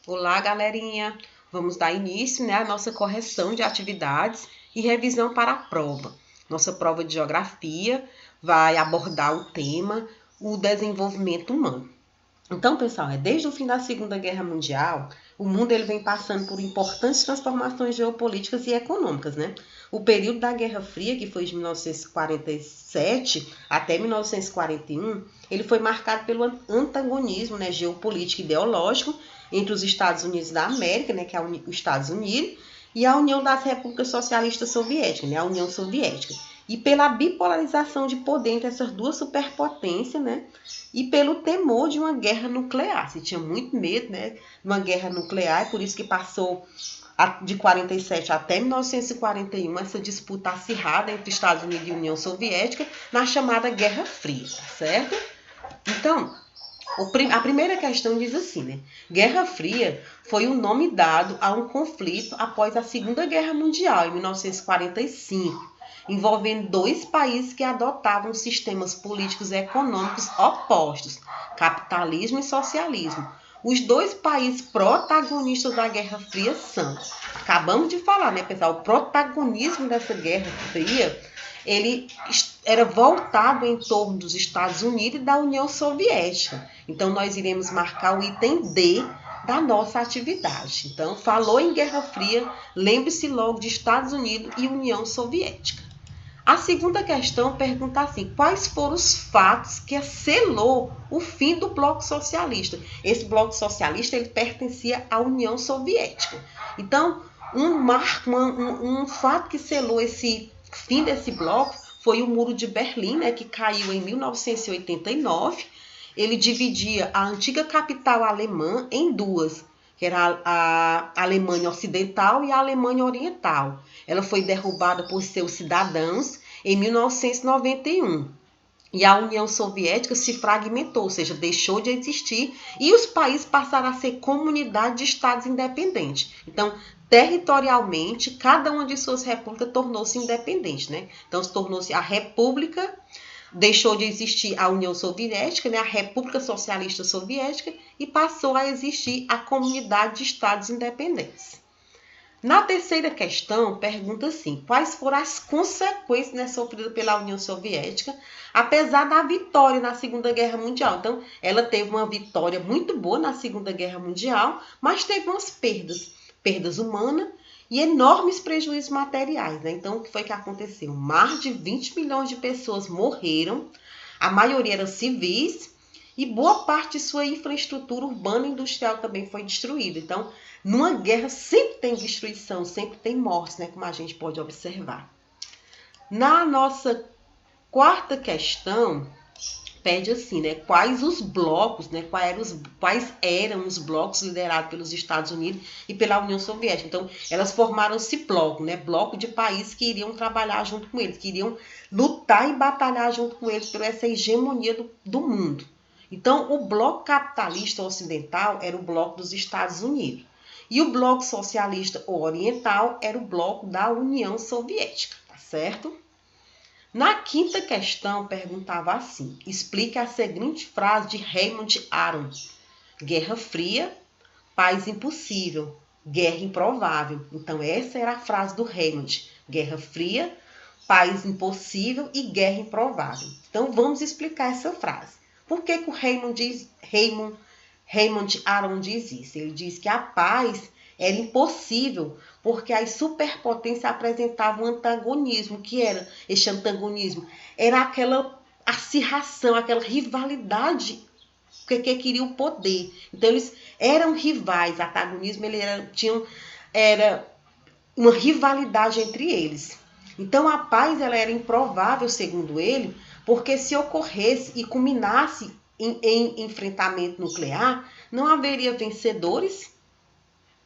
Olá, galerinha! Vamos dar início, à nossa correção de atividades e revisão para a prova. Nossa prova de geografia vai abordar o tema o desenvolvimento humano. Então, pessoal, desde o fim da Segunda Guerra Mundial, o mundo ele vem passando por importantes transformações geopolíticas e econômicas, né? O período da Guerra Fria, que foi de 1947 até 1941, ele foi marcado pelo antagonismo, geopolítico e ideológico entre os Estados Unidos da América, que é os Estados Unidos, e a União das Repúblicas Socialistas Soviéticas, a União Soviética. E pela bipolarização de poder entre essas duas superpotências, e pelo temor de uma guerra nuclear. Se tinha muito medo, de uma guerra nuclear, e por isso que passou de 47 até 1941 essa disputa acirrada entre Estados Unidos e União Soviética na chamada Guerra Fria, tá certo? Então, a primeira questão diz assim, Guerra Fria foi o nome dado a um conflito após a Segunda Guerra Mundial, em 1945, envolvendo dois países que adotavam sistemas políticos e econômicos opostos, capitalismo e socialismo. Os dois países protagonistas da Guerra Fria são, acabamos de falar, pessoal, o protagonismo dessa Guerra Fria, ele era voltado em torno dos Estados Unidos e da União Soviética. Então, nós iremos marcar o item D da nossa atividade. Então, falou em Guerra Fria, lembre-se logo de Estados Unidos e União Soviética. A segunda questão pergunta assim: quais foram os fatos que selou o fim do Bloco Socialista? Esse Bloco Socialista ele pertencia à União Soviética. Então, um fato que selou esse fim desse bloco foi o Muro de Berlim, que caiu em 1989. Ele dividia a antiga capital alemã em duas, que era a Alemanha Ocidental e a Alemanha Oriental. Ela foi derrubada por seus cidadãos em 1991. E a União Soviética se fragmentou, ou seja, deixou de existir, e os países passaram a ser comunidade de estados independentes. Então, territorialmente, cada uma de suas repúblicas tornou-se independente, Então, tornou-se a república, deixou de existir a União Soviética, a República Socialista Soviética, e passou a existir a comunidade de estados independentes. Na terceira questão, pergunta assim: quais foram as consequências sofridas pela União Soviética, apesar da vitória na Segunda Guerra Mundial? Então, ela teve uma vitória muito boa na Segunda Guerra Mundial, mas teve umas perdas humanas e enormes prejuízos materiais. Então, o que foi que aconteceu? Mais de 20 milhões de pessoas morreram, a maioria eram civis, e boa parte de sua infraestrutura urbana e industrial também foi destruída. Então, numa guerra sempre tem destruição, sempre tem mortes, como a gente pode observar. Na nossa quarta questão, pede assim, quais os blocos, quais eram os blocos liderados pelos Estados Unidos e pela União Soviética. Então, elas formaram esse bloco, bloco de países que iriam trabalhar junto com eles, que iriam lutar e batalhar junto com eles por essa hegemonia do mundo. Então, o bloco capitalista ocidental era o bloco dos Estados Unidos. E o bloco socialista oriental era o bloco da União Soviética, tá certo? Na quinta questão, perguntava assim: explique a seguinte frase de Raymond Aron: Guerra Fria, paz impossível, guerra improvável. Então, essa era a frase do Raymond: Guerra Fria, paz impossível e guerra improvável. Então, vamos explicar essa frase. Por que o Raymond Aron diz isso? Ele diz que a paz era impossível porque as superpotências apresentavam um antagonismo. O que era esse antagonismo? Era aquela acirração, aquela rivalidade que queria o poder. Então, eles eram rivais. O antagonismo era uma rivalidade entre eles. Então, a paz ela era improvável, segundo ele, porque se ocorresse e culminasse em enfrentamento nuclear, não haveria vencedores,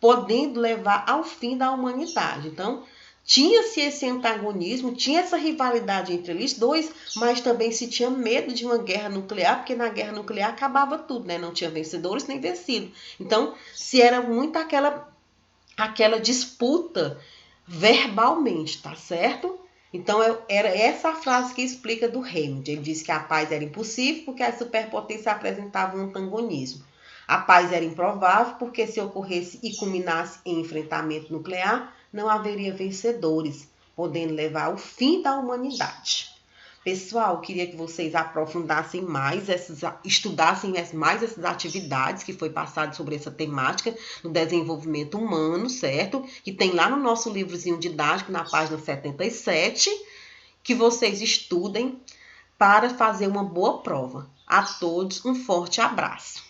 podendo levar ao fim da humanidade. Então, tinha-se esse antagonismo, tinha essa rivalidade entre eles dois, mas também se tinha medo de uma guerra nuclear, porque na guerra nuclear acabava tudo, Não tinha vencedores nem vencidos. Então, se era muito aquela disputa verbalmente, tá certo? Então, era essa a frase que explica do Raymond. Ele diz que a paz era impossível porque as superpotências apresentavam um antagonismo. A paz era improvável porque se ocorresse e culminasse em enfrentamento nuclear, não haveria vencedores, podendo levar ao fim da humanidade. Pessoal, queria que vocês aprofundassem mais, estudassem mais essas atividades que foi passado sobre essa temática do desenvolvimento humano, certo? Que tem lá no nosso livrozinho didático, na página 77, que vocês estudem para fazer uma boa prova. A todos, um forte abraço.